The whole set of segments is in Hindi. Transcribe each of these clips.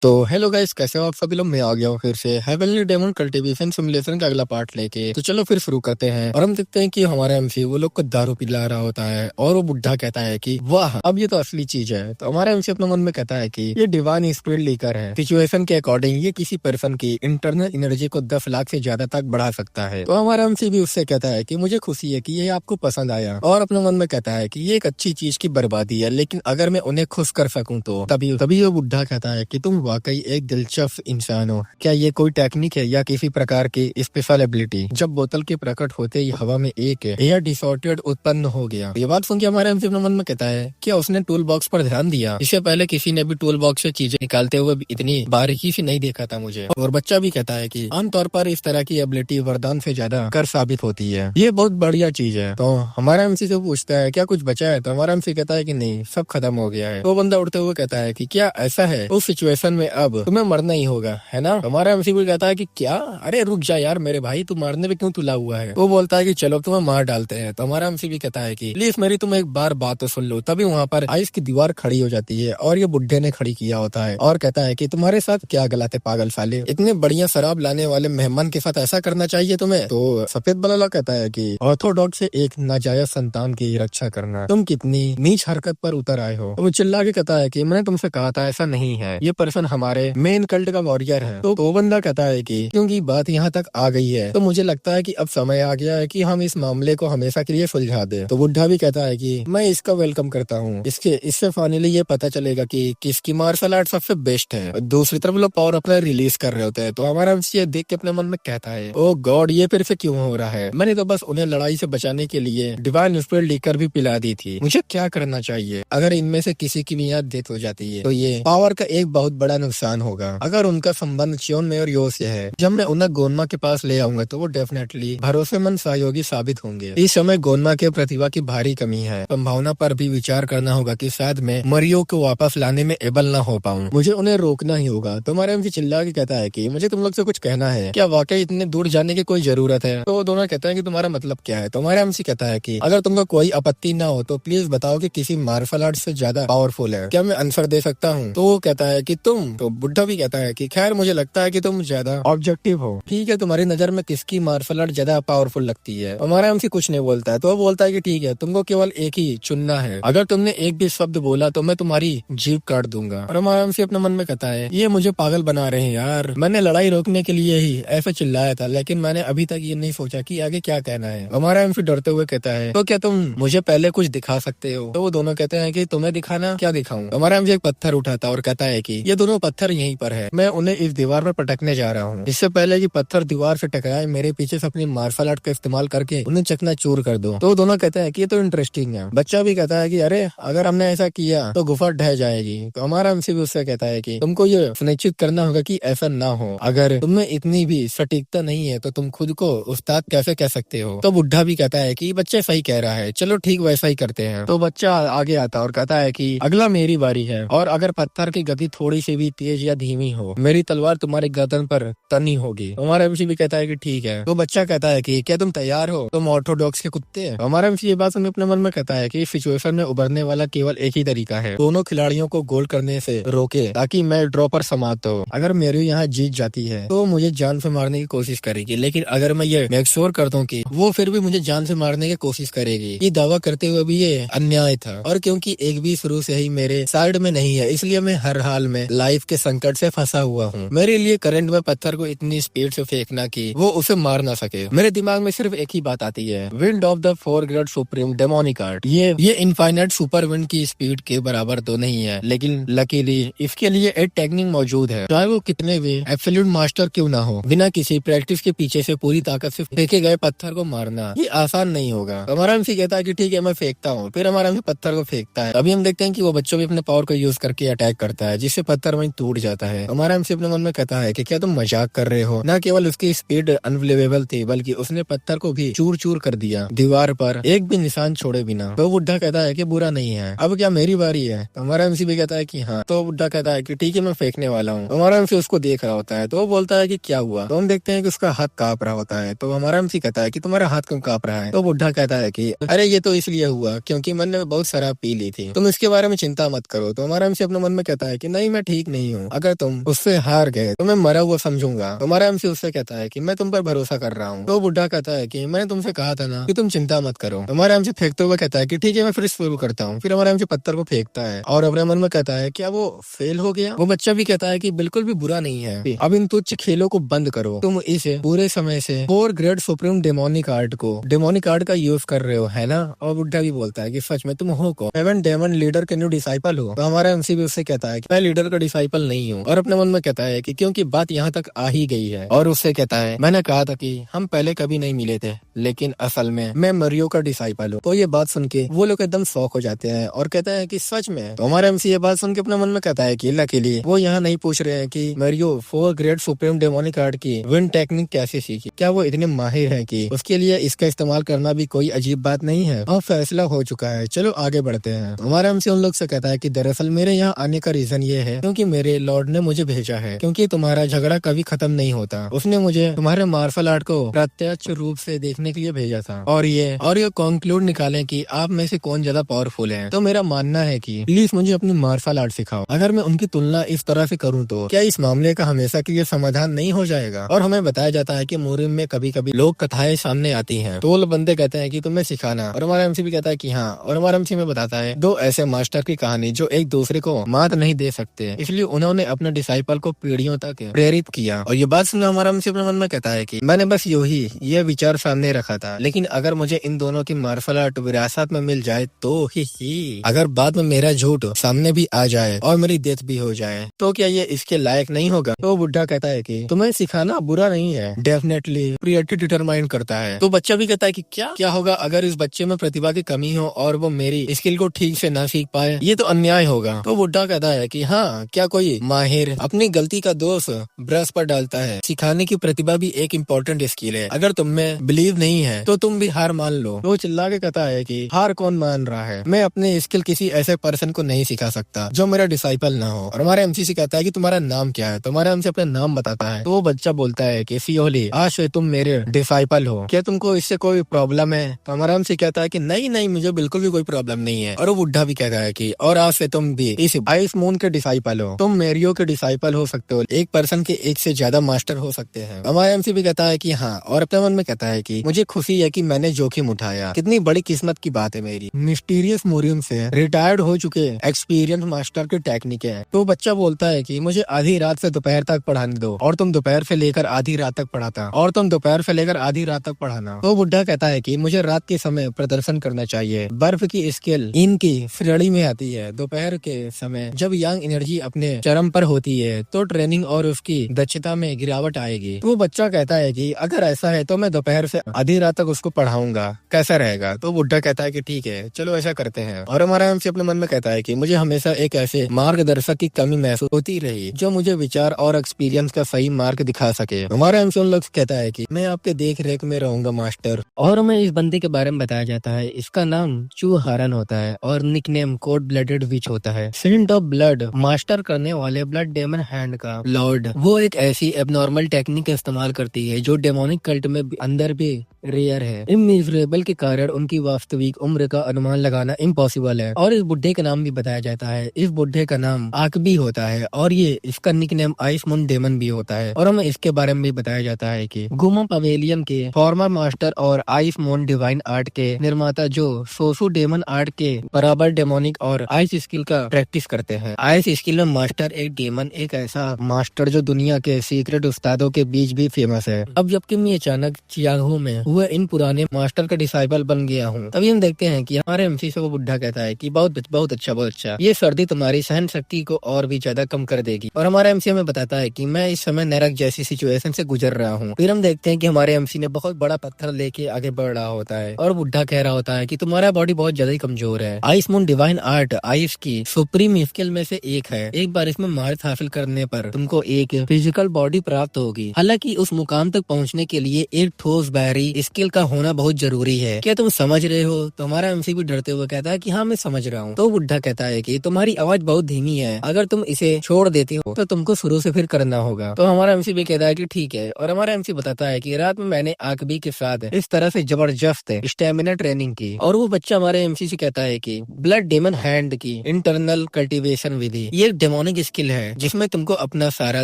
तो हेलो गाइस, कैसे हो आप सभी लोग। मैं आ गया हूँ फिर से हेवनली डेमन कल्टीवेशन सिमुलेशन का अगला पार्ट लेके। तो चलो फिर शुरू करते हैं। और हम देखते हैं कि हमारे एमसी वो लोग को दारू पिला रहा होता है और वो बुढ़ा कहता है कि वाह, अब ये तो असली चीज है। तो हमारा एमसी अपने मन में कहता है कि ये डिवाइन स्पीड लीकर है। सिचुएशन के अकॉर्डिंग ये किसी पर्सन की इंटरनल एनर्जी को 10 लाख से ज्यादा तक बढ़ा सकता है। तो हमारा एमसी भी उससे कहता है कि मुझे खुशी है कि ये आपको पसंद आया, और अपने मन में कहता है कि ये एक अच्छी चीज की बर्बादी है, लेकिन अगर मैं उन्हें खुश कर सकूं तो तभी तभी वो बुढ़ा कहता है कि तुम वाकई एक दिलचस्प इंसान हो। क्या ये कोई टेक्निक है या किसी प्रकार की स्पेशल एबिलिटी? जब बोतल के प्रकट होते ही हवा में एक एयर डिसऑर्डर उत्पन्न हो गया। ये बात सुन के हमारे एमसी अपने मन में कहता है क्या उसने टूल बॉक्स पर ध्यान दिया? इससे पहले किसी ने भी टूल बॉक्स से चीजें निकालते हुए इतनी बारीकी से नहीं देखा था मुझे। और बच्चा भी कहता है कि आमतौर पर इस तरह की एबिलिटी वरदान से ज्यादा कर साबित होती है। ये बहुत बढ़िया चीज है। तो हमारा एमसी से पूछता है क्या कुछ बचा है? तो हमारा एमसी कहता है कि नहीं, सब खत्म हो गया है। तो बंदा उड़ते हुए कहता है कि क्या ऐसा है? उस सिचुएशन में अब तुम्हें मरना ही होगा, है ना? हमारा एमसी भी कहता है कि क्या? अरे रुक जा यार मेरे भाई, तू मारने पे क्यों तुला हुआ है? वो बोलता है कि चलो तुम्हें मार डालते हैं। तो हमारा एमसी भी कहता है कि प्लीज मेरी तुम एक बार बात तो सुन लो। तभी वहाँ पर आइस की दीवार खड़ी हो जाती है और ये बुढ़े ने खड़ी किया होता है और कहता है कि तुम्हारे साथ क्या गलत है पागल साले? इतने बढ़िया शराब लाने वाले मेहमान के साथ ऐसा करना चाहिए तुम्हें? तो सफेद बलाला कहता है कि ऑर्थोडॉक्स से एक नाजायज संतान की रक्षा करना, तुम कितनी नीच हरकत पर उतर आए हो। वो चिल्ला के कहता है कि मैंने तुमसे कहा था ऐसा नहीं है, ये पर्सन हमारे मेन कल्ट का वॉरियर है। तो बंदा कहता है कि क्योंकि बात यहाँ तक आ गई है तो मुझे लगता है कि अब समय आ गया है कि हम इस मामले को हमेशा के लिए सुलझा दें। तो बुढ़ा भी कहता है कि मैं इसका वेलकम करता हूँ। इससे फाइनली ये पता चलेगा कि किसकी मार्शल आर्ट सबसे बेस्ट है। दूसरी तरफ लोग पावर अपना रिलीज कर रहे होते हैं। तो हमारा ये देख के अपने मन में कहता है ओ गॉड, ये फिर से क्यों हो रहा है? मैंने तो बस उन्हें लड़ाई से बचाने के लिए डिवाइन स्पिरिट लेकर भी पिला दी थी। मुझे क्या करना चाहिए? अगर इनमें से किसी की भी यहाँ डेथ हो जाती है तो ये पावर का एक बहुत बड़ा नुकसान होगा। अगर उनका संबंध च्योन में और यो से है, जब मैं उन्हें गोनमा के पास ले आऊंगा तो वो डेफिनेटली भरोसेमंद सहयोगी साबित होंगे। इस समय गोनमा के प्रतिभा की भारी कमी है। संभावना पर भी विचार करना होगा कि शायद मैं मरियो को वापस लाने में एबल ना हो पाऊं। मुझे उन्हें रोकना ही होगा। तो हमारे एमसी चिल्ला के कहता है कि मुझे तुम लोग से कुछ कहना है। क्या वाकई इतने दूर जाने की कोई जरूरत है? तो दोनों कहते हैं कि तुम्हारा मतलब क्या है? तो हमारा एमसी कहता है कि अगर तुमको कोई आपत्ति ना हो तो प्लीज बताओ कि किसी मार्शल आर्ट से ज्यादा पावरफुल है। क्या मैं आंसर दे सकता हूँ? तो वो कहता है कि तुम। तो बुढ़ा भी कहता है कि खैर मुझे लगता है कि तुम ज्यादा ऑब्जेक्टिव हो। ठीक है, तुम्हारी नजर में किसकी मार्शल आर्ट ज्यादा पावरफुल लगती है? हमारा एमसी कुछ नहीं बोलता है। तो वो बोलता है कि ठीक है, तुमको केवल एक ही चुनना है। अगर तुमने एक भी शब्द बोला तो मैं तुम्हारी जीभ काट दूंगा। और हमारा एमसी अपने मन में कहता है ये मुझे पागल बना रहे हैं यार। मैंने लड़ाई रोकने के लिए ही ऐसा चिल्लाया था, लेकिन मैंने अभी तक ये नहीं सोचा कि आगे क्या कहना है। हमारा एमसी डरते हुए कहता है तो क्या तुम मुझे पहले कुछ दिखा सकते हो? तो वो दोनों कहते हैं कि तुम्हें दिखाना, क्या दिखाऊं? हमारा एमसी एक पत्थर उठाता और कहता है कि ये दोनों पत्थर यहीं पर है, मैं उन्हें इस दीवार पर पटकने जा रहा हूँ। इससे पहले कि पत्थर दीवार से टकराए, मेरे पीछे से अपनी मार्शल आर्ट का इस्तेमाल करके उन्हें चकनाचूर कर दो। तो दोनों कहते हैं कि ये तो इंटरेस्टिंग है। बच्चा भी कहता है कि अरे अगर हमने ऐसा किया तो गुफा ढह जाएगी। तो हमारा एमसी भी उससे कहता है कि तुमको ये सुनिश्चित करना होगा कि ऐसा ना हो। अगर तुम्हें इतनी भी सटीकता नहीं है तो तुम खुद को उस्ताद कैसे कह सकते हो? तो बुढ़ा भी कहता है कि बच्चे सही कह रहा है, चलो ठीक वैसा ही करते हैं। तो बच्चा आगे आता और कहता है कि अगला मेरी बारी है, और अगर पत्थर की गति थोड़ी सी भी तेज या धीमी हो, मेरी तलवार तुम्हारे गर्दन पर तनी होगी। हमारा एमसी भी कहता है कि ठीक है। तो बच्चा कहता है कि क्या तुम तैयार हो? तुम ऑर्थोडॉक्स के कुत्ते हैं। हमारा एमसी ये बात सुन अपने मन में कहता है कि इस सिचुएशन में उभरने वाला केवल एक ही तरीका है, दोनों खिलाड़ियों को गोल करने से रोके ताकि मैं ड्रॉ पर समाप्त हो। अगर मेरी यहाँ जीत जाती है तो मुझे जान से मारने की कोशिश करेगी, लेकिन अगर मैं ये मेक श्योर कर दूं कि वो फिर भी मुझे जान से मारने की कोशिश करेगी, ये दावा करते हुए भी ये अन्याय था। और क्योंकि एक भी शुरू से ही मेरे साइड में नहीं है, इसलिए मैं हर हाल में लाइफ के संकट से फंसा हुआ हूँ। मेरे लिए करंट में पत्थर को इतनी स्पीड से फेंकना कि वो उसे मार ना सके। मेरे दिमाग में सिर्फ एक ही बात आती है, wind of the four grade supreme demonic art. ये इनफाइनाइट सुपर विंड की स्पीड के बराबर तो नहीं है, लेकिन लकीली इसके लिए एक टेक्निक मौजूद है। चाहे वो कितने भी एब्सोल्यूट मास्टर क्यों ना हो, बिना किसी प्रैक्टिस के पीछे से पूरी ताकत से फेंके गए पत्थर को मारना ये आसान नहीं होगा। तो हमारा एमसी कहता है कि ठीक है मैं फेंकता हूँ। फिर हमारा एमसी पत्थर को फेंकता है। अभी हम देखते हैं कि वो बच्चों भी अपने पावर को यूज करके अटैक करता है, जिससे पत्थर वहीं टूट जाता है। हमारा एमसी अपने मन में कहता है कि क्या तुम मजाक कर रहे हो? न केवल उसकी स्पीड अनबिलीवेबल थी, बल्कि उसने पत्थर को भी चूर चूर कर दिया, दीवार पर एक भी निशान छोड़े बिना। तो बुढ़ा कहता है कि बुरा नहीं है, अब क्या मेरी बारी है? तो हमारा एमसी भी कहता है कि हाँ। तो बुढ़ा कहता है कि ठीक है मैं फेंकने वाला हूँ। हमारा एमसी उसको देख रहा होता है। तो वो बोलता है कि क्या हुआ? तो हम देखते हैं कि उसका हाथ कांप रहा होता है। तो हमारा एमसी कहता है कि तुम्हारा हाथ क्यों कांप रहा है? तो बुढ़ा कहता है कि अरे ये तो इसलिए हुआ क्योंकि मैंने बहुत शराब पी ली थी, तुम इसके बारे में चिंता मत करो। तो हमारा एमसी अपने मन में कहता है कि नहीं मैं ठीक नहीं हूँ। अगर तुम उससे हार गए तो मैं मरा हुआ समझूंगा। तुम्हारा एमसी उससे कहता है कि मैं तुम पर भरोसा कर रहा हूँ। तो बुढ़ा कहता है कि मैंने तुमसे कहा था ना कि तुम चिंता मत करो। हमारा एमसी फेंकते हुए कहता है कि ठीक है, मैं फिर शुरू करता हूँ। फिर हमारा एमसी पत्थर को फेंकता है और अपने मन में कहता है क्या वो फेल हो गया। वो बच्चा भी कहता है कि बिल्कुल भी बुरा नहीं है, अब इन तुच्छ खेलों को बंद करो। तुम इस पूरे समय से 4 ग्रेड सुप्रीम डेमोनिक आर्ट का यूज कर रहे हो, है ना। और बुढ़ा भी बोलता है कि सच में तुम हो कौन? 7 डेमन लीडर के न्यू डिसाइपल हो। तो हमारा एमसी भी उससे कहता है कि मैं लीडर का डिसाइपल नहीं हूँ। और अपने मन में कहता है कि क्योंकि बात यहाँ तक आ ही गई है। और उससे कहता है मैंने कहा था कि हम पहले कभी नहीं मिले थे, लेकिन असल में मैं मरियो का डिसाइपल हूँ। तो ये बात सुन के वो लोग एकदम शॉक हो जाते हैं और कहते हैं कि सच में। तो हमारा एमसी ये बात सुन के अपने मन में कहता है कि लकीली वो यहाँ नहीं पूछ रहे हैं कि मरियो 4 ग्रेड सुप्रीम डेमोनिक आर्ट की विंड टेक्निक कैसे सीखी, क्या वो इतने माहिर है कि उसके लिए इसका इस्तेमाल करना भी कोई अजीब बात नहीं है। और फैसला हो चुका है, चलो आगे बढ़ते हैं। हमारा एमसी उन लोग से कहता है कि दरअसल मेरे यहाँ आने का रीजन ये है क्योंकि मेरे लॉर्ड ने मुझे भेजा है, क्योंकि तुम्हारा झगड़ा कभी खत्म नहीं होता। उसने मुझे तुम्हारे मार्शल आर्ट को प्रत्यक्ष रूप से देखने के लिए भेजा था और ये कंक्लूड निकालें कि आप में से कौन ज्यादा पावरफुल है। तो मेरा मानना है कि प्लीज मुझे अपनी मार्शल आर्ट सिखाओ। अगर मैं उनकी तुलना इस तरह से करूँ तो क्या इस मामले का हमेशा के लिए समाधान नहीं हो जाएगा। और हमें बताया जाता है कि मुरिम में कभी कभी लोक कथाएं सामने आती हैं। तो वो बंदे कहते हैं कि तुम्हें सिखाना, और हमारा एमसी भी कहता है कि हाँ। और हमारा एमसी में बताता है 2 ऐसे मास्टर की कहानी जो एक दूसरे को मात नहीं दे सकते, इसलिए उन्होंने अपने डिसाइपल को पीढ़ियों तक प्रेरित किया। और ये बात सुनकर हमारा एमसी अपने मन में कहता है कि मैंने बस ये विचार सामने रखा था, लेकिन अगर मुझे इन दोनों की मार्शल आर्ट विरासत में मिल जाए तो ही अगर बाद में मेरा झूठ सामने भी आ जाए और मेरी डेथ भी हो जाए तो क्या ये इसके लायक नहीं होगा। तो बुढ़ा कहता है कि तुम्हें सिखाना बुरा नहीं है, डेफिनेटली प्रियरिटी डिटरमाइन करता है। तो बच्चा भी कहता है कि क्या होगा अगर इस बच्चे में प्रतिभा की कमी हो और वो मेरी स्किल को ठीक से ना सीख पाए, ये तो अन्याय होगा। तो बुढ़ा कहता है कि हाँ, क्या कोई माहिर अपनी गलती का दोष ब्रश पर डालता है। सिखाने की प्रतिभा भी एक इम्पोर्टेंट स्किल है, अगर तुम में बिलीव नहीं है तो तुम भी हार मान लो। तो चिल्ला के कहता है कि हार कौन मान रहा है, मैं अपने स्किल किसी ऐसे पर्सन को नहीं सिखा सकता जो मेरा डिसाइपल ना हो। और हमारा एमसी से कहता है कि तुम्हारा नाम क्या है। तो हमारा एमसी अपना नाम बताता है। तो वो बच्चा बोलता है कि सियोली, आज से तुम मेरे डिसाइपल हो, क्या तुमको इससे कोई प्रॉब्लम है। तो हमारा एमसी कहता है कि नहीं, मुझे बिल्कुल भी कोई प्रॉब्लम नहीं है। और वो बुढ़ा भी कहता है कि और आज से तुम भी इस आइस मून के डिसाइपल हो, तुम मेरियो के डिसाइपल हो सकते हो, एक पर्सन के एक से ज्यादा मास्टर हो सकते हैं। हमारा एमसी भी कहता है कि हाँ, और अपने मन में कहता है कि मुझे खुशी है कि मैंने जोखिम उठाया, कितनी बड़ी किस्मत की बात है मेरी। मिस्टीरियस मोरियम से रिटायर्ड हो चुके एक्सपीरियंस मास्टर की टेक्निक है। तो बच्चा बोलता है कि मुझे आधी रात से दोपहर तक पढ़ाने दो, और तुम दोपहर से लेकर आधी रात तक पढ़ाता, और तुम दोपहर से लेकर आधी रात तक पढ़ाना। तो बुढ़ा कहता है कि मुझे रात के समय प्रदर्शन करना चाहिए। बर्फ की स्केल इनकी श्रेणी में आती है। दोपहर के समय जब यंग एनर्जी अपने चरम पर होती है तो ट्रेनिंग और उसकी दक्षता में गिरावट आएगी। तो वो बच्चा कहता है कि अगर ऐसा है तो मैं दोपहर से आधी रात तक उसको पढ़ाऊंगा, कैसा रहेगा। तो बुढ़ा कहता है कि ठीक है, चलो ऐसा करते हैं। और हमारा एमसी अपने मन में कहता है कि मुझे हमेशा एक ऐसे मार्गदर्शक की कमी महसूस होती रही जो मुझे विचार और एक्सपीरियंस का सही मार्ग दिखा सके। हमारा एमसी उन लोग कहता है कि मैं आपके देख रेख में रहूंगा मास्टर। और हमें इस बंदे के बारे में बताया जाता है, इसका नाम चू हारन होता है और निकनेम कोड ब्लडेड विच होता है। सेंट ऑफ ब्लड मास्टर करने वाले ब्लड डेमन हैंड का लॉर्ड, वो एक ऐसी एबनॉर्मल टेक्निक का इस्तेमाल करती है जो डेमोनिक कल्ट में अंदर भी रेयर है। इमिजरेबल के कारण उनकी वास्तविक उम्र का अनुमान लगाना इम्पॉसिबल है। और इस बुढ़े का नाम भी बताया जाता है, इस बुढ़े का नाम आकबी होता है और ये इसका निकनेम आइस मून डेमन भी होता है। और हमें इसके बारे में भी बताया जाता है कि गुमा पवेलियन के फॉर्मर मास्टर और आइस मून डिवाइन आर्ट के निर्माता जो सोसु डेमन आर्ट के बराबर डेमोनिक और आइस स्किल का प्रैक्टिस करते हैं। आइस स्किल में मास्टर एक डेमन, एक ऐसा मास्टर जो दुनिया के सीक्रेट उस्तादों के बीच भी फेमस है। अब जबकि मैं अचानक चियांगू में हुए इन पुराने मास्टर का डिसाइपल बन गया हूँ, तभी हम देखते हैं कि हमारे एमसी से वो बुढ़ा कहता है कि बहुत अच्छा, ये सर्दी तुम्हारी सहन शक्ति को और भी ज्यादा कम कर देगी। और हमारा एमसी हमें बताता है कि मैं इस समय नरक जैसी सिचुएशन से गुजर रहा हूँ। फिर हम देखते हैं कि हमारे एमसी ने बहुत बड़ा पत्थर लेके आगे बढ़ रहा होता है और बुढ़ा कह रहा होता है कि तुम्हारा बॉडी बहुत ज्यादा ही कमजोर है। Ice moon divine art ice की सुप्रीम स्किल में से एक है। एक बार इसमें महारत हासिल करने पर तुमको एक फिजिकल बॉडी प्राप्त होगी। हालांकि उस मुकाम तक पहुँचने के लिए एक ठोस बाहरी स्किल का होना बहुत जरूरी है। क्या तुम समझ रहे हो? तो हमारा एमसी भी डरते हुए कहता है कि हाँ, मैं समझ रहा हूँ। तो बुढ़ा कहता है कि तुम्हारी आवाज बहुत धीमी है, अगर तुम इसे छोड़ देती हो तो तुमको शुरू से फिर करना होगा। तो हमारा एमसी भी कहता है कि ठीक है। और हमारा एमसी बताता है कि रात में मैंने आकबी के साथ इस तरह से जबरदस्त स्टेमिना ट्रेनिंग की। और वो बच्चा हमारे एमसी से कहता है कि ब्लड डेमन हैंड की इंटरनल कल्टीवेशन विधि ये डेमोनिक हार्मोनिक स्किल है जिसमें तुमको अपना सारा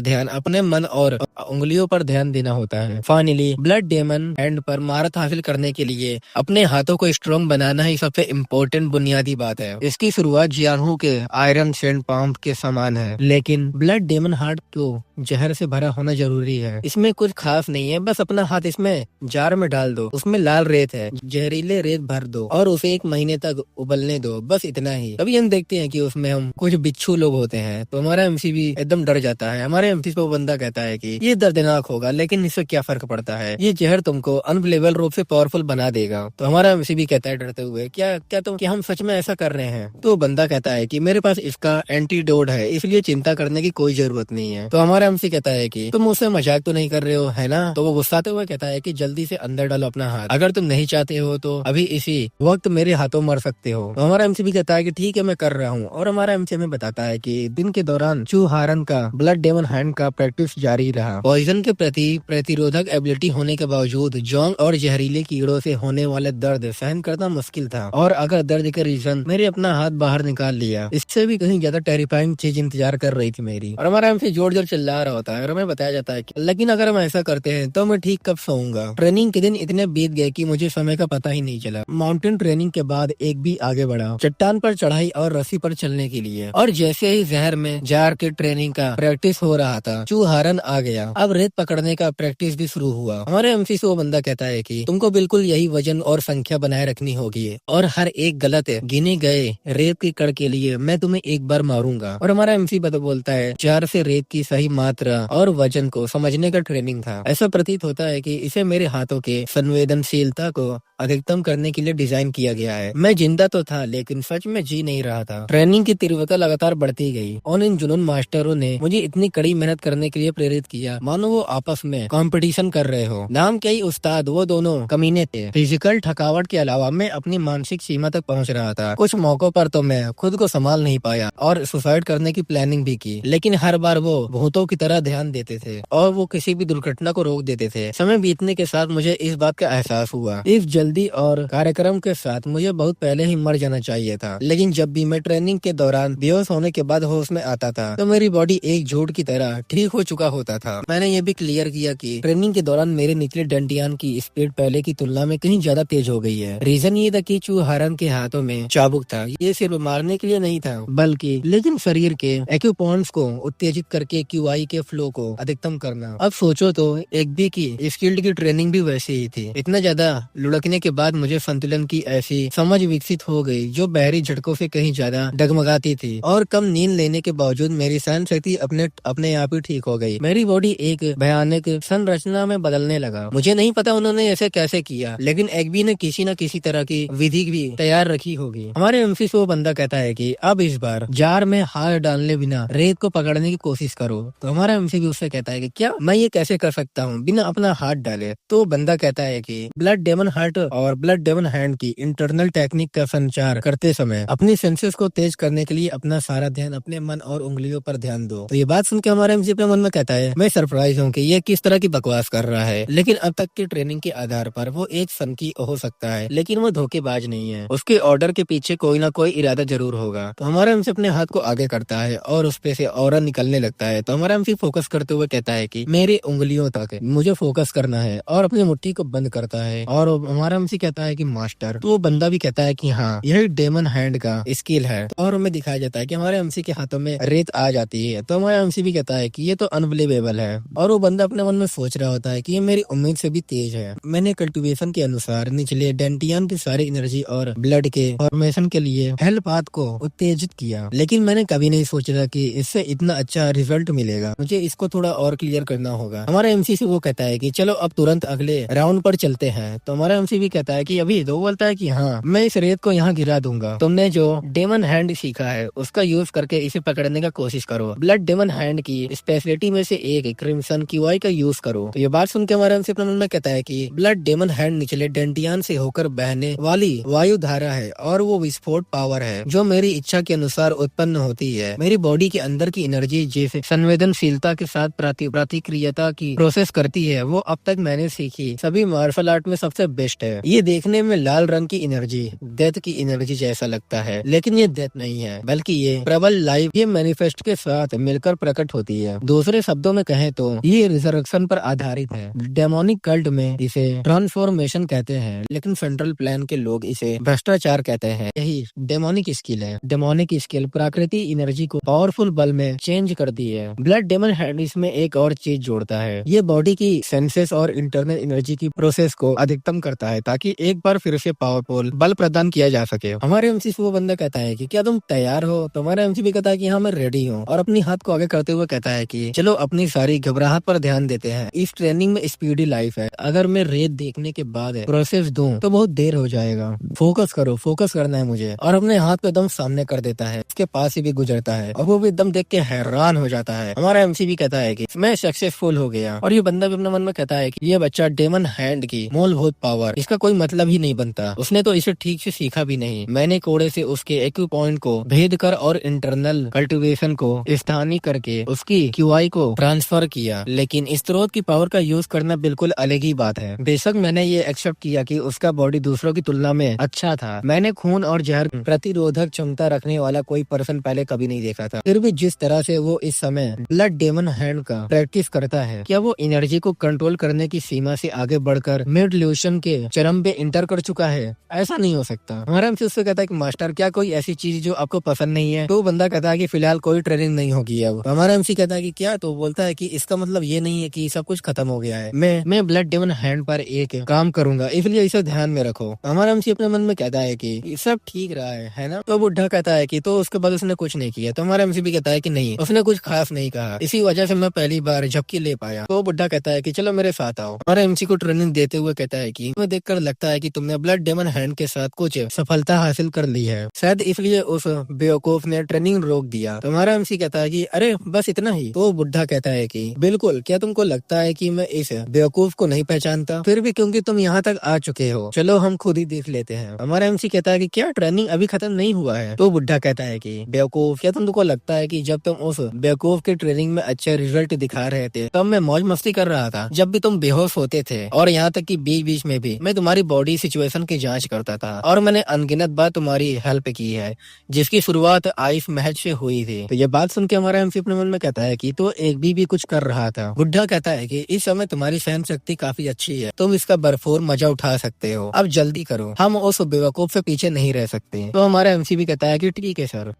ध्यान अपने मन और उंगलियों पर ध्यान देना होता है। फाइनली ब्लड डेमन हैंड पर महारत हासिल करने के लिए अपने हाथों को स्ट्रॉन्ग बनाना ही सबसे इम्पोर्टेंट बुनियादी बात है। इसकी शुरुआत जियानहू के आयरन सैंड पंप के समान है, लेकिन ब्लड डेमन हार्ट तो जहर से भरा होना जरूरी है। इसमें कुछ खास नहीं है, बस अपना हाथ इसमें जार में डाल दो, उसमें लाल रेत है, जहरीले रेत भर दो और उसे 1 महीने तक उबलने दो, बस इतना ही। तभी हम देखते हैं कि उसमें हम कुछ बिच्छू लोग होते हैं तो हमारा एमसी भी एकदम डर जाता है। हमारे एमसी को बंदा कहता है कि ये दर्दनाक होगा लेकिन इससे क्या फर्क पड़ता है, ये जहर तुमको अनबिलीवेबल रूप से पावरफुल बना देगा। तो हमारा एमसी भी कहता है डरते हुए, क्या हम सच में ऐसा कर रहे हैं? तो बंदा कहता है कि मेरे पास इसका एंटीडोट है, इसलिए चिंता करने की कोई जरूरत नहीं है। तो हमारा एमसी कहता है कि तुम मुझसे मजाक तो नहीं कर रहे हो, है ना? तो वो गुस्साते हुए कहता है कि जल्दी से अंदर डालो अपना हाथ, अगर तुम नहीं चाहते हो तो अभी इसी वक्त मेरे हाथों मर सकते हो। तो हमारा एमसी भी कहता है कि ठीक है मैं कर रहा हूँ, और हमारा एमसी हमें बताता है कि दिन के दौरान चू हारन का ब्लड डेमन हैंड का प्रैक्टिस जारी रहा। पॉइजन के प्रति प्रतिरोधक एबिलिटी होने के बावजूद जोंग और जहरीले कीड़ों से होने वाले दर्द सहन करना मुश्किल था, और अगर दर्द के रीजन मेरे अपना हाथ बाहर निकाल लिया, इससे भी कहीं ज्यादा टेरिफाइंग चीज इंतजार कर रही थी मेरी। और हमारा एमसी जोर जोर चिल्ला रहा होता है और हमें बताया जाता है कि लेकिन अगर हम ऐसा करते हैं तो मैं ठीक कब सोऊंगा। ट्रेनिंग के दिन इतने बीत गए कि मुझे समय का पता ही नहीं चला। माउंटेन ट्रेनिंग के बाद एक भी आगे बढ़ा चट्टान पर चढ़ाई और रस्सी पर चलने के लिए, और जैसे ही जहर में जार के ट्रेनिंग का प्रैक्टिस हो रहा था, चू हारन आ गया। अब रेत पकड़ने का प्रैक्टिस भी शुरू हुआ। हमारे एमसी से वो बंदा कहता है कि तुमको बिल्कुल यही वजन और संख्या बनाए रखनी होगी, और हर एक गलत गिने गए रेत के कण के लिए मैं तुम्हें एक बार मारूंगा। और हमारा एमसी बोलता है जार से रेत की सही मात्रा और वजन को समझने का ट्रेनिंग था। ऐसा प्रतीत होता है कि इसे मेरे हाथों के संवेदनशीलता को अधिकतम करने के लिए डिजाइन किया गया है। मैं जिंदा तो था लेकिन सच में जी नहीं रहा था। ट्रेनिंग की तीव्रता लगातार बढ़ती गई और इन जुनून मास्टरों ने मुझे इतनी कड़ी मेहनत करने के लिए प्रेरित किया मानो वो आपस में कंपटीशन कर रहे हो। नाम के ही उस्ताद वो दोनों कमीने थे। फिजिकल थकावट के अलावा मैं अपनी मानसिक सीमा तक पहुंच रहा था। कुछ मौकों पर तो मैं खुद को संभाल नहीं पाया और सुसाइड करने की प्लानिंग भी की, लेकिन हर बार वो भूतों की तरह ध्यान देते थे और वो किसी भी दुर्घटना को रोक देते थे। समय बीतने के साथ मुझे इस बात का एहसास हुआ, इस जल्दी और कार्यक्रम के साथ मुझे बहुत पहले ही मर जाना चाहिए था। लेकिन जब भी मैं ट्रेनिंग के दौरान बेहोश होने के बाद होश में आता था तो मेरी बॉडी एक झूठ की तरह ठीक हो चुका होता था। मैंने ये भी क्लियर किया कि ट्रेनिंग के दौरान मेरे निचले डंडियान की स्पीड पहले की तुलना में कहीं ज्यादा तेज हो गई है। रीजन ये था कि चू हारन के हाथों में चाबुक था। ये सिर्फ मारने के लिए नहीं था, बल्कि लेकिन शरीर के एक्यूपॉइंट्स को उत्तेजित करके क्यूआई के फ्लो को अधिकतम करना। अब सोचो तो एक भी की स्किल्ड की ट्रेनिंग भी वैसे ही थी। इतना ज्यादा लुढ़कने के बाद मुझे संतुलन की ऐसी समझ विकसित हो गई जो बाहरी झटकों से कहीं ज्यादा डगमगाती थी, और कम नींद लेने के बावजूद मेरी सहन शक्ति अपने आप ही ठीक हो गई। मेरी बॉडी एक भयानक संरचना में बदलने लगा। मुझे नहीं पता उन्होंने ऐसे कैसे किया, लेकिन एग्बी ने किसी न किसी तरह की विधि भी तैयार रखी होगी। हमारे एमसी से वो बंदा कहता है कि अब इस बार जार में हाथ डालने बिना रेत को पकड़ने की कोशिश करो। तो हमारा एमसी भी उससे कहता है कि क्या मैं ये कैसे कर सकता हूँ बिना अपना हाथ डाले? तो बंदा कहता है कि ब्लड डेमन हार्ट और ब्लड डेमन हैंड की इंटरनल टेक्निक का संचार करते समय अपनी सेंसेस को तेज करने के लिए अपना सारा ध्यान अपने मन और उंगलियों पर ध्यान दो। तो ये बात सुन के हमारा एमसी अपने मन में कहता है मैं सरप्राइज हूँ कि ये किस तरह की बकवास कर रहा है, लेकिन अब तक की ट्रेनिंग के आधार पर वो एक सनकी हो सकता है, लेकिन वो धोखेबाज नहीं है। उसके ऑर्डर के पीछे कोई ना कोई इरादा जरूर होगा। तो हमारा एमसी अपने हाथ को आगे करता है और उस पे से ऑरा निकलने लगता है। तो हमारा एमसी फोकस करते हुए कहता है कि मेरी उंगलियों तक मुझे फोकस करना है, और अपनी मुट्ठी को बंद करता है। और हमारा एमसी कहता है कि मास्टर। तो वो बंदा भी कहता है कि हाँ यही डेमन हैंड का स्किल है, और हमें दिखाया जाता है कि हमारे एमसी के हाथों में रेत आ जाती है। तो हमारा एमसी भी कहता है कि ये तो अनबिलीवेबल है, और वो बंदा अपने मन में सोच रहा होता है कि ये मेरी उम्मीद से भी तेज है। मैंने कल्टीवेशन के अनुसार निचले डेंटियन की सारी एनर्जी और ब्लड के फॉर्मेशन के लिए हेल्प पाथ को उत्तेजित किया, लेकिन मैंने कभी नहीं सोचा था कि इससे इतना अच्छा रिजल्ट मिलेगा। मुझे इसको थोड़ा और क्लियर करना होगा। हमारा एमसी से वो कहता है कि चलो अब तुरंत अगले राउंड पर चलते हैं। तो हमारा एमसी भी कहता है कि अभी तो बोलता है कि हाँ मैं इस रेत को यहाँ गिरा दूंगा। तुमने जो डेमन हैंड सीखा है उसका यूज करके इसे पकड़ने का कोशिश करो। ब्लड डेमन हैंड की स्पेशलिटी में से एक क्रिम्सन क्यूआई का यूज करो। तो ये बात सुन के हमारा एमसी अपने मन में कहता है कि ब्लड डेमन हैंड निचले डेंटियान से होकर बहने वाली वायु धारा है, और वो विस्फोट पावर है जो मेरी इच्छा के अनुसार उत्पन्न होती है। मेरी बॉडी के अंदर की एनर्जी जैसे संवेदनशीलता के साथ प्रतिक्रियता की प्रोसेस करती है, वो अब तक मैंने सीखी सभी मार्शल आर्ट में सबसे बेस्ट है। ये देखने में लाल रंग की एनर्जी डेथ की एनर्जी जैसा लगता है, लेकिन ये डेथ नहीं है बल्कि ये प्रबल लाइफ, ये ये मैनिफेस्ट के साथ मिलकर प्रकट होती है। दूसरे शब्दों में कहें तो ये रिजर्वेशन पर आधारित है। डेमोनिक कल्ट में इसे ट्रांसफॉर्मेशन कहते हैं, लेकिन सेंट्रल प्लान के लोग इसे भ्रष्टाचार कहते हैं। यही डेमोनिक स्किल है। डेमोनिक स्किल प्राकृतिक एनर्जी को पावरफुल बल में चेंज करती है। ब्लड डेमन हैंड इसमें एक और चीज जोड़ता है, ये बॉडी की सेंसेस और इंटरनल एनर्जी की प्रोसेस को अधिकतम करता है ताकि एक बार फिर से पावरफुल बल प्रदान किया जा सके। हमारे एमसी से वो बंदा कहता है कि क्या तुम तैयार हो? तो हमारा एमसी भी कहता है कि हाँ मैं रेडी हूँ, और अपनी हाथ को आगे करते हुए कहता है कि चलो अपनी सारी घबराहट पर ध्यान देते हैं। इस ट्रेनिंग में स्पीडी लाइफ है। अगर मैं रेत देखने के बाद प्रोसेस दूं तो बहुत देर हो जाएगा। फोकस करो, फोकस करना है मुझे। और अपने हाथ को एकदम सामने कर देता है, उसके पास ही भी गुजरता है और वो भी एकदम देख के हैरान हो जाता है। हमारा एमसी भी कहता है कि मैं सक्सेसफुल हो गया। और ये बंदा भी अपने मन में कहता है कि ये बच्चा डेमन हैंड की मूलभूत पावर, इसका कोई मतलब ही नहीं बनता। उसने तो इसे ठीक से सीखा भी नहीं। मैंने कोड़े से उसके एक्यू पॉइंट को भेद कर और इंटरनल कल्टीवेशन को स्थानीय करके उसकी क्यूआई को ट्रांसफर किया, लेकिन इस स्रोत की पावर का यूज करना बिल्कुल अलग ही बात है। बेशक मैंने ये एक्सेप्ट किया कि उसका बॉडी दूसरों की तुलना में अच्छा था। मैंने खून और जहर प्रतिरोधक क्षमता रखने वाला कोई पर्सन पहले कभी नहीं देखा था। फिर भी जिस तरह से वो इस समय ब्लड डेमन हैंड का प्रैक्टिस करता है, क्या वो एनर्जी को कंट्रोल करने की सीमा से आगे बढ़कर मिड इल्यूशन के चरम पे इंटर कर चुका है? ऐसा नहीं हो सकता। हमारा एमसी उससे कहता है कि मास्टर क्या कोई ऐसी चीज जो आपको पसंद नहीं है? तो बंदा कहता है कि फिलहाल कोई ट्रेनिंग नहीं होगी अब। हमारा एमसी कहता है कि क्या? तो बोलता है कि इसका मतलब ये नहीं है कि सब कुछ खत्म हो गया है। मैं ब्लड डेमन हैंड पर एक काम करूंगा, इसलिए इसे ध्यान में रखो। हमारा एमसी अपने मन में कहता है कि सब ठीक रहा है ना? तो बुढ़ा कहता है कि तो उसके बाद उसने कुछ नहीं किया। तो हमारा एमसी भी कहता है कि नहीं, उसने कुछ खास नहीं कहा, इसी वजह से मैं पहली बार झपकी ले पाया। तो बुढ़ा कहता है कि चलो मेरे साथ आओ। हमारा एमसी को ट्रेनिंग देते हुए कहता है कि तुम्हें देखकर लगता है कि तुमने ब्लड डेमन हैंड के साथ कुछ सफलता हासिल कर ली है, शायद इसलिए उस बेवकूफ ने ट्रेनिंग रोक दिया। तो हमारा एमसी कहता है कि अरे बस इतना ही? तो बुढ़ा कहता है कि बिल्कुल, क्या तुमको लगता है कि मैं इस बेवकूफ को नहीं पहचानता? फिर भी क्योंकि तुम यहाँ तक आ चुके हो, चलो हम खुद ही देख लेते हैं। हमारा एमसी कहता है कि क्या ट्रेनिंग अभी खत्म नहीं हुआ है? तो बुढ़ा कहता है कि बेवकूफ, क्या तुमको लगता है कि जब तुम उस बेवकूफ की ट्रेनिंग में अच्छे रिजल्ट दिखा रहे थे तब मैं मौज मस्ती कर रहा था? जब भी तुम बेहोश होते थे और यहाँ तक कि बीच बीच में भी मैं तुम्हारी बॉडी सिचुएशन की जांच करता था, और मैंने अनगिनत बार तुम्हारी हेल्प की है, जिसकी शुरुआत आइस महल से हुई थी। तो ये बात सुन के हमारा एमसी अपने मन में कहता है कि तो एक भी कुछ कर रहा था। बुढ़ा कहता है कि इस समय तुम्हारी सहन शक्ति काफी अच्छी है, तुम इसका भरपूर मजा उठा सकते हो। अब जल्दी करो, हम उस बेवकूफ से पीछे नहीं रह सकते। तो हमारा एमसी भी कहता है कि ठीक है सर।